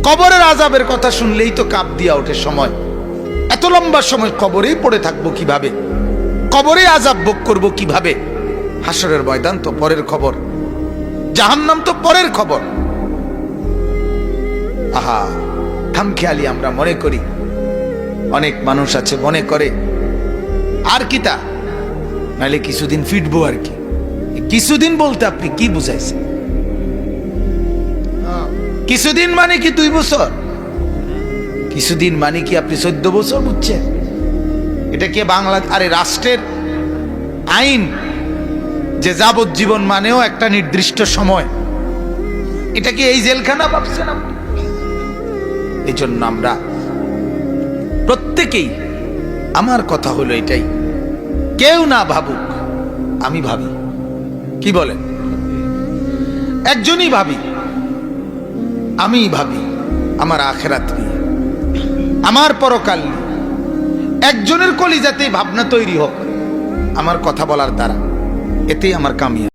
কবরের আযাবের কথা শুনলেই তো কাঁপ দিয়া ওঠে সময়। এত লম্বা সময় কবরেই পড়ে থাকবো কিভাবে, কবরে আযাব ভোগ করবো কিভাবে? হাসরের ময়দান তো পরের খবর, জাহান্নাম তো পরের খবর। আহা, খামখেয়ালি আমরা মনে করি, অনেক মানুষ আছে মনে করে আর কি তা, নাহলে কিছুদিন ফিটবো আর কি। কিছুদিন বলতে আপনি কি বুঝাইছেন? কিছুদিন মানে কি 2 বছর? কিছুদিন মানে কি আপনি 14 বছর বুঝছেন? এটা কি বাংলা আরে রাষ্ট্রের আইন যে যাবজ্জীবন মানেও একটা নির্দিষ্ট সময়, এটা কি এই জেলখানা ভাবছেন আপনি? এই জন্য আমরা প্রত্যেকেই, আমার কথা হলো এটাই, কেউ না ভাবুক, আমি ভাবি। কি বলেন? একজনই ভাবি, আমি ভাবি আমার আখিরাত নিয়ে, আমার পরকাল নিয়ে। একজনের কলিজাতে ভাবনা তৈরি হোক আমার কথা বলার দ্বারা, এতেই আমার কামিয়াবি।